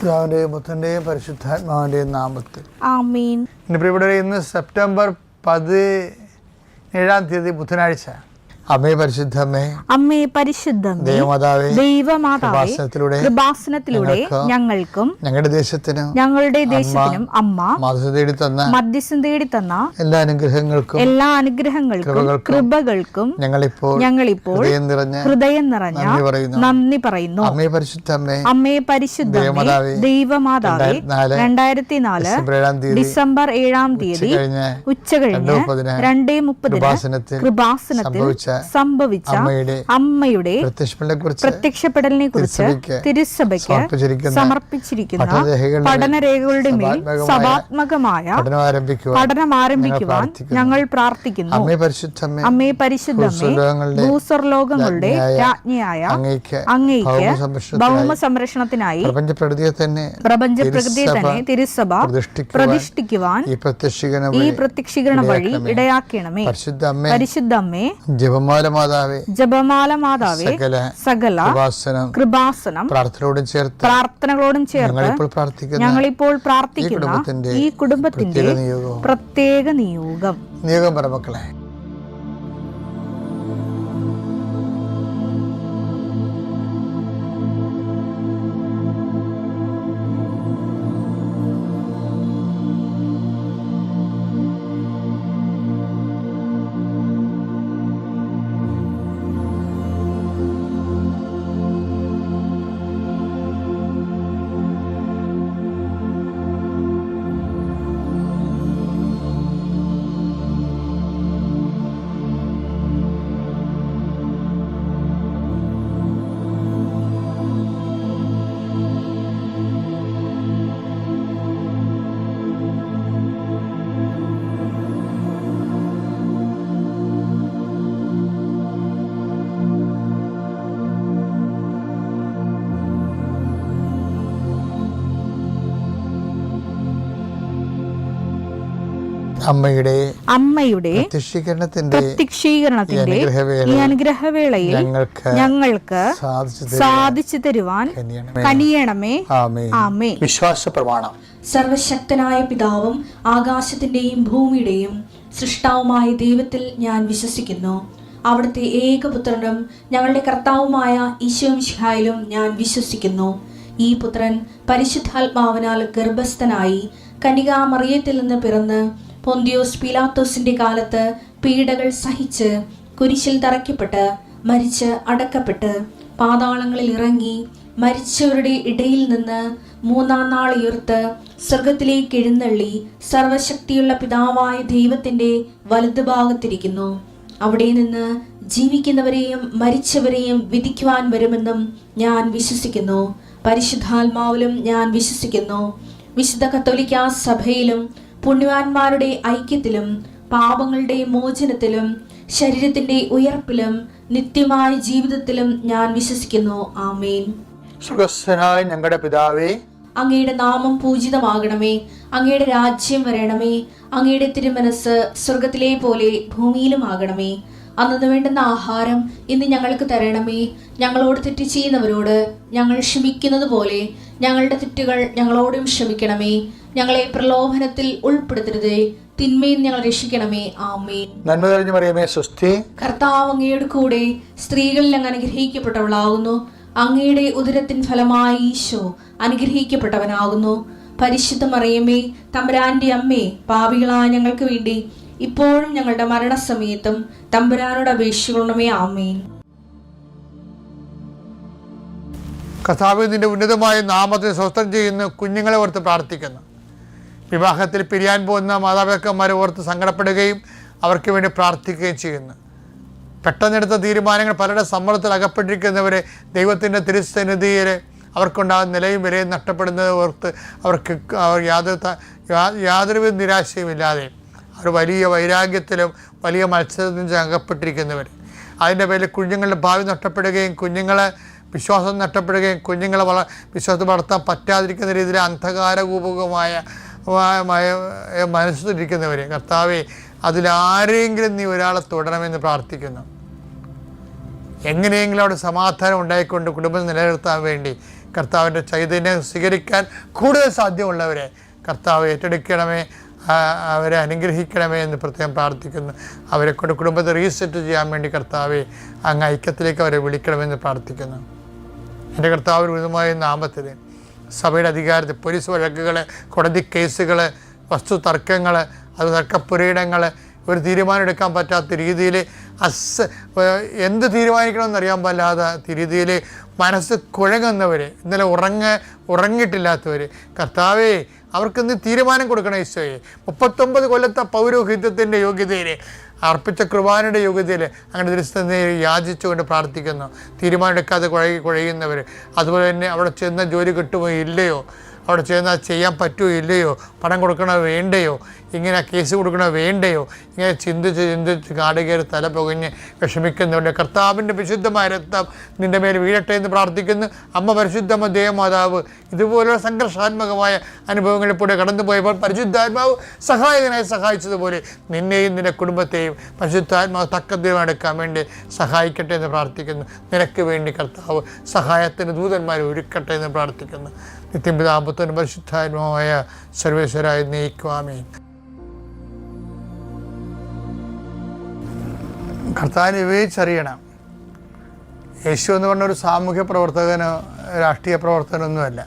പിതാവിന്റെയും പുത്രന്റെയും പരിശുദ്ധാത്മാവിന്റെയും നാമത്തിൽ ആമേൻ. പ്രിയപ്പെട്ടവരെ, ഇന്ന് സെപ്റ്റംബർ 17 ബുധനാഴ്ച. അമ്മേ പരിശുദ്ധമ്മേ, അമ്മേ പരിശുദ്ധമേ, ദൈവമാതാവേ, ദൈവമാതാവേ, കൃപാസനത്തിലൂടെ ഞങ്ങൾക്കും ഞങ്ങളുടെ ദേശത്തിനും അമ്മ മധ്യസ്ഥം തേടി തന്ന എല്ലാ അനുഗ്രഹങ്ങൾക്കും കൃപകൾക്കും ഞങ്ങളിപ്പോൾ ഹൃദയം നിറഞ്ഞ നന്ദി പറയുന്നു. അമ്മേ പരിശുദ്ധമ്മേ, അമ്മേ പരിശുദ്ധമേ, ദൈവമാതാവേ, 2004 ഡിസംബർ 7 ഉച്ചകഴിഞ്ഞ് 2:30 കൃപാസനത്തിൽ സംഭവിച്ച അമ്മയുടെ പ്രത്യക്ഷപ്പെടലിനെ കുറിച്ച് തിരുസഭയ്ക്ക് സമർപ്പിച്ചിരിക്കുന്ന പഠനരേഖകളുടെ മേൽ സഭാത്മകമായ പഠനം ആരംഭിക്കുവാൻ ഞങ്ങൾ പ്രാർത്ഥിക്കുന്നു. അമ്മേ പരിശുദ്ധമേ, ഭൂസ്വർലോകങ്ങളുടെ രാജ്ഞിയായ അങ്ങേയ്ക്ക് ഭൗമ സംരക്ഷണത്തിനായി പ്രപഞ്ചപ്രകൃതിയെ തന്നെ തിരുസഭ പ്രതിഷ്ഠിക്കുവാൻ ഈ പ്രത്യക്ഷീകരണ വഴി ഇടയാക്കണമേ. പരിശുദ്ധമ്മേ, ജപമാല മാതാവേ, സകല കൃപാസനം പ്രാർത്ഥനകളോടും ചേർത്ത് ഞങ്ങളിപ്പോൾ പ്രാർത്ഥിക്കുന്ന ഈ കുടുംബത്തിന്റെ പ്രത്യേക നിയോഗം പറ മക്കളെ. അമ്മയുടെ പ്രത്യക്ഷീകരണത്തിന്റെ ഈ അനുഗ്രഹവേളയിൽ ഞങ്ങൾക്ക് സാധിച്ചു തരുവാൻ കനിയണമേ. ആമേൻ. വിശ്വാസ പ്രമാണം. സർവശക്തനായ പിതാവും ആകാശത്തിന്റെയും ഭൂമിയുടെയും സൃഷ്ടാവുമായ ദൈവത്തിൽ ഞാൻ വിശ്വസിക്കുന്നു. അവിടുത്തെ ഏകപുത്രനും ഞങ്ങളുടെ കർത്താവുമായ ഈശോമിശിഹായിലും ഞാൻ വിശ്വസിക്കുന്നു. ഈ പുത്രൻ പരിശുദ്ധാത്മാവിനാൽ ഗർഭസ്ഥനായി കന്യകാമറിയത്തിൽ നിന്ന് പിറന്ന് പൊന്തിയോസ് പീലാത്തോസിന്റെ കാലത്ത് പീഡകൾ സഹിച്ച് കുരിശിൽ തറയ്ക്കപ്പെട്ട് മരിച്ച് അടക്കപ്പെട്ട് പാതാളങ്ങളിൽ ഇറങ്ങി മരിച്ചവരുടെ ഇടയിൽ നിന്ന് 3-ാം നാൾ ഉയർത്ത് സ്വർഗത്തിലേക്ക് എഴുന്നള്ളി സർവശക്തിയുള്ള പിതാവായ ദൈവത്തിന്റെ വലതുഭാഗത്തിരിക്കുന്നു. അവിടെ നിന്ന് ജീവിക്കുന്നവരെയും മരിച്ചവരെയും വിധിക്കുവാൻ വരുമെന്നും ഞാൻ വിശ്വസിക്കുന്നു. പരിശുദ്ധാത്മാവിലും ഞാൻ വിശ്വസിക്കുന്നു. വിശുദ്ധ കത്തോലിക്കാ സഭയിലും പുണ്യവാന്മാരുടെ ഐക്യത്തിലും പാപങ്ങളുടെ മോചനത്തിലും ശരീരത്തിന്റെ ഉയർപ്പിലും നിത്യമായ ജീവിതത്തിലും ഞാൻ വിശ്വസിക്കുന്നു. ആമേൻ. സ്വർഗ്ഗസ്ഥനായ ഞങ്ങളുടെ പിതാവേ, അങ്ങയുടെ നാമം പൂജിതമാകണമേ. അങ്ങയുടെ രാജ്യം വരണമേ. അങ്ങയുടെ തിരുമനസ് സ്വർഗത്തിലെ പോലെ ഭൂമിയിലും ആകണമേ. അന്നു വേണ്ടുന്ന ആഹാരം ഇന്ന് ഞങ്ങൾക്ക് തരണമേ. ഞങ്ങളോട് തെറ്റ് ചെയ്യുന്നവരോട് ഞങ്ങൾ ക്ഷമിക്കുന്നത് പോലെ ഞങ്ങളുടെ തെറ്റുകൾ ഞങ്ങളോടും ക്ഷമിക്കണമേ. ഞങ്ങളെ പ്രലോഭനത്തിൽ ഉൾപ്പെടുത്തരുതേ, തിന്മയിൽ ഞങ്ങൾ രക്ഷിക്കണമേ. ആമേൻ. നന്മ നിറഞ്ഞ മറിയമേ, സ്വസ്തി. കർത്താവ് അങ്ങയുടെ കൂടെ സ്ത്രീകളിൽ അങ്ങ് അനുഗ്രഹിക്കപ്പെട്ടവളാകുന്നു. അങ്ങയുടെ ഉദരത്തിൻ ഫലമായി ഈശോ അനുഗ്രഹിക്കപ്പെട്ടവനാകുന്നു. പരിശുദ്ധ മറിയമേ, തമ്പുരാന്റെ അമ്മേ, പാപികളായ ഞങ്ങൾക്ക് വേണ്ടി ഇപ്പോഴും ഞങ്ങളുടെ മരണസമയത്തും തമ്പുരാനോട് അപേക്ഷിക്കണമേ. ആമേൻ. കർത്താവേ, നിന്റെ ഉന്നതമായ നാമത്തെ സ്വസ്ഥം ചെയ്യുന്ന കുഞ്ഞുങ്ങളെ ഓർത്ത് പ്രാർത്ഥിക്കുന്നു. വിവാഹത്തിൽ പിരിയാൻ പോകുന്ന മാതാപിതാക്കന്മാരെ ഓർത്ത് സങ്കടപ്പെടുകയും അവർക്ക് വേണ്ടി പ്രാർത്ഥിക്കുകയും ചെയ്യുന്നു. പെട്ടെന്നെടുത്ത തീരുമാനങ്ങൾ പലരുടെ സമ്മർദ്ദത്തിൽ അകപ്പെട്ടിരിക്കുന്നവരെ ദൈവത്തിൻ്റെ തിരുസന്നിധിയിൽ അവർക്കുണ്ടാകുന്ന നിലയും വിലയും നഷ്ടപ്പെടുന്നത് ഓർത്ത് അവർക്ക് യാതൊരുവിധ നിരാശയുമില്ലാതെ അവർ വലിയ വൈരാഗ്യത്തിലും വലിയ മത്സരത്തിലും അകപ്പെട്ടിരിക്കുന്നവർ, അതിൻ്റെ പേരിൽ കുഞ്ഞുങ്ങളുടെ ഭാവി നഷ്ടപ്പെടുകയും കുഞ്ഞുങ്ങളെ വിശ്വാസം നഷ്ടപ്പെടുകയും കുഞ്ഞുങ്ങളെ വിശ്വാസം വളർത്താൻ പറ്റാതിരിക്കുന്ന രീതിയിൽ അന്ധകാരകൂപകമായ മനസ്സിലിരിക്കുന്നവർ, കർത്താവേ, അതിലാരെങ്കിലും നീ ഒരാളെ തുടരണമെന്ന് പ്രാർത്ഥിക്കുന്നു. എങ്ങനെയെങ്കിലും അവിടെ സമാധാനം ഉണ്ടായിക്കൊണ്ട് കുടുംബം നിലനിർത്താൻ വേണ്ടി കർത്താവിൻ്റെ ചൈതന്യം സ്വീകരിക്കാൻ കൂടുതൽ സാധ്യമുള്ളവരെ കർത്താവ് ഏറ്റെടുക്കണമേ, അവരെ അനുഗ്രഹിക്കണമേ എന്ന് പ്രത്യേകം പ്രാർത്ഥിക്കുന്നു. അവരെ കൊണ്ട് കുടുംബത്തെ റീസെറ്റ് ചെയ്യാൻ വേണ്ടി കർത്താവെ അങ്ങ് ഐക്യത്തിലേക്ക് അവരെ വിളിക്കണമെന്ന് പ്രാർത്ഥിക്കുന്നു. എൻ്റെ കർത്താവ് ഉന്നതമായ നാമത്തിൽ സഭയുടെ അധികാരത്തിൽ പോലീസ് വഴക്കുകൾ, കോടതി കേസുകൾ, വസ്തു തർക്കങ്ങൾ, അത് തർക്കപ്പുരയിടങ്ങൾ, ഒരു തീരുമാനം എടുക്കാൻ പറ്റാത്ത രീതിയിൽ എന്ത് തീരുമാനിക്കണമെന്നറിയാൻ പാടില്ലാത്ത രീതിയിൽ മനസ്സ് കുഴങ്ങുന്നവർ, ഇന്നലെ ഉറങ്ങിയിട്ടില്ലാത്തവർ, കർത്താവേ അവർക്കിന്ന് തീരുമാനം കൊടുക്കണം ഈശോയെ. 39 കൊല്ലത്തെ പൗരോഹിത്യത്തിൻ്റെ യോഗ്യതയിൽ, അർപ്പിച്ച കുർബാനയുടെ യോഗ്യതയിൽ അങ്ങനെ തിരുസ്ഥനെ യാചിച്ചുകൊണ്ട് പ്രാർത്ഥിക്കുന്നു. തീരുമാനം എടുക്കാതെ കുഴയുന്നവർ, അതുപോലെ തന്നെ അവിടെ ചെന്ന ജോലി കിട്ടുമോ ഇല്ലയോ, അവിടെ ചെന്നാൽ ചെയ്യാൻ പറ്റുമോ ഇല്ലയോ, പണം കൊടുക്കണോ വേണ്ടയോ, ഇങ്ങനെ കേസ് കൊടുക്കണോ വേണ്ടയോ, ഇങ്ങനെ ചിന്തിച്ച് കാടുകയറി തല പുകഞ്ഞ് വിഷമിക്കുന്നവരുടെ കർത്താവിൻ്റെ വിശുദ്ധമായ രക്തം നിൻ്റെ മേൽ വീഴട്ടെ എന്ന് പ്രാർത്ഥിക്കുന്നു. അമ്മ പരിശുദ്ധമ്മ ദേവമാതാവ് ഇതുപോലുള്ള സംഘർഷാത്മകമായ അനുഭവങ്ങളിലൂടെ കടന്നുപോയപ്പോൾ പരിശുദ്ധാത്മാവ് സഹായകനായി സഹായിച്ചതുപോലെ നിന്നെയും നിൻ്റെ കുടുംബത്തെയും പരിശുദ്ധാത്മാവ് തക്കദ്രവം എടുക്കാൻ വേണ്ടി സഹായിക്കട്ടെ എന്ന് പ്രാർത്ഥിക്കുന്നു. നിനക്ക് വേണ്ടി കർത്താവ് സഹായത്തിന് ദൂതന്മാരെ ഒരുക്കട്ടെ എന്ന് പ്രാർത്ഥിക്കുന്നു. നിത്യപിതാപുത്രൻ പരിശുദ്ധാത്മാവായ സർവേശ്വരായി നയിക്കുവാമേ. കർത്താവിനെ വിവേചിച്ചറിയണം. യേശു എന്ന് പറഞ്ഞ ഒരു സാമൂഹ്യ പ്രവർത്തകനോ രാഷ്ട്രീയ പ്രവർത്തനമൊന്നുമല്ല,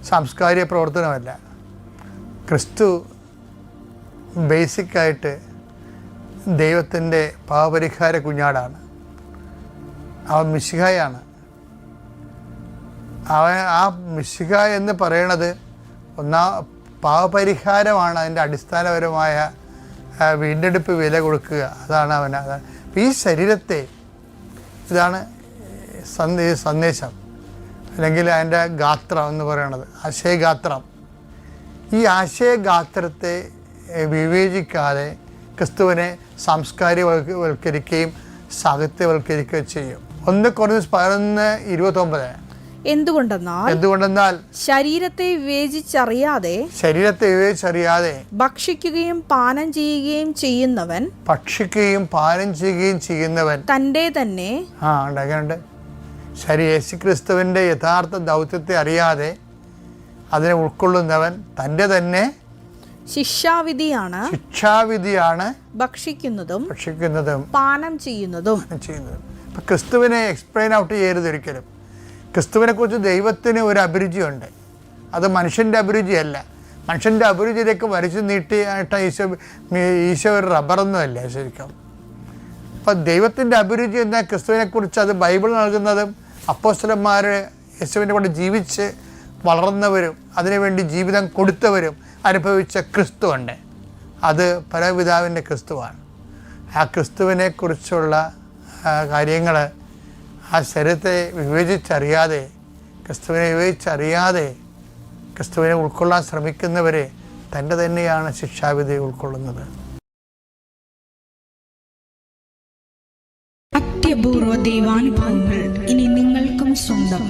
സാംസ്കാരിക പ്രവർത്തനമല്ല. ക്രിസ്തു ബേസിക്കായിട്ട് ദൈവത്തിൻ്റെ പാപപരിഹാര കുഞ്ഞാടാണ്. അവൻ മിശിഹായാണ്. ആ മിശിഹ എന്ന് പറയണത് പാപപരിഹാരമാണ്. അതിൻ്റെ അടിസ്ഥാനപരമായ വീണ്ടെടുപ്പ് വില കൊടുക്കുക, അതാണ് അവൻ. ഈ ശരീരത്തെ, ഇതാണ് സന്ദേശം, അല്ലെങ്കിൽ അതിൻ്റെ ഗാത്രം എന്ന് പറയണത്, ആശയഗാത്രം. ഈ ആശയഗാത്രത്തെ വിവേചിക്കാതെ ക്രിസ്തുവിനെ സാംസ്കാരികവൽക്കരിക്കുകയും സാഹിത്യവൽക്കരിക്കുകയും ചെയ്യും. 1 Corinthians 11:29. എന്തുകൊണ്ടെന്നാൽ ശരീരത്തെ വിവേചിച്ചറിയാതെ ഭക്ഷിക്കുകയും പാനം ചെയ്യുകയും ചെയ്യുന്നവൻ തൻ്റെ തന്നെ യേശുക്രിസ്തുവിൻ്റെ യഥാർത്ഥ ദൗത്യത്തെ അറിയാതെ അതിനെ ഉൾക്കൊള്ളുന്നവൻ തൻ്റെ തന്നെ ശിക്ഷാവിധിയാണ് ഭക്ഷിക്കുന്നതും പാനം ചെയ്യുന്നതും. ക്രിസ്തുവിനെ എക്സ്പ്ലെയിൻ ഔട്ട് ചെയ്യരുത് ഒരിക്കലും. ക്രിസ്തുവിനെക്കുറിച്ച് ദൈവത്തിന് ഒരു അഭിരുചിയുണ്ട്. അത് മനുഷ്യൻ്റെ അഭിരുചിയല്ല. മനുഷ്യൻ്റെ അഭിരുചിയിലേക്ക് വരച്ചു നീട്ടിയായിട്ട് ഈശോ ഒരു റബ്ബറൊന്നുമല്ല ശരിക്കും. അപ്പം ദൈവത്തിൻ്റെ അഭിരുചി എന്നാൽ ക്രിസ്തുവിനെക്കുറിച്ച് അത് ബൈബിൾ നൽകുന്നതും അപ്പോസ്തലന്മാർ യേശുവിൻ്റെ കൂടെ ജീവിച്ച് വളർന്നവരും അതിനുവേണ്ടി ജീവിതം കൊടുത്തവരും അനുഭവിച്ച ക്രിസ്തുവുണ്ട്. അത് പരപിതാവിൻ്റെ ക്രിസ്തുവാണ്. ആ ക്രിസ്തുവിനെക്കുറിച്ചുള്ള കാര്യങ്ങൾ ആ ശരീരത്തെ വിവേചിച്ചറിയാതെ, ക്രിസ്തുവിനെ ഉൾക്കൊള്ളാൻ ശ്രമിക്കുന്നവരെ തൻ്റെ തന്നെയാണ് ശിക്ഷാവിധി ഉൾക്കൊള്ളുന്നത്. അത്യപൂർവ ദൈവാനുഭവങ്ങൾ ഇനി നിങ്ങൾക്കും സ്വന്തം.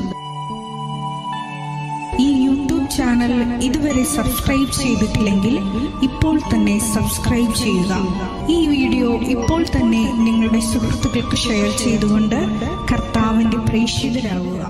ഈ യൂട്യൂബ് ചാനൽ ഇതുവരെ സബ്സ്ക്രൈബ് ചെയ്തിട്ടില്ലെങ്കിൽ ഇപ്പോൾ തന്നെ സബ്സ്ക്രൈബ് ചെയ്യുക. ഈ വീഡിയോ ഇപ്പോൾ തന്നെ നിങ്ങളുടെ സുഹൃത്തുക്കൾക്ക് ഷെയർ ചെയ്തുകൊണ്ട് കർത്താവിൻ്റെ പ്രേക്ഷിതരാകുക.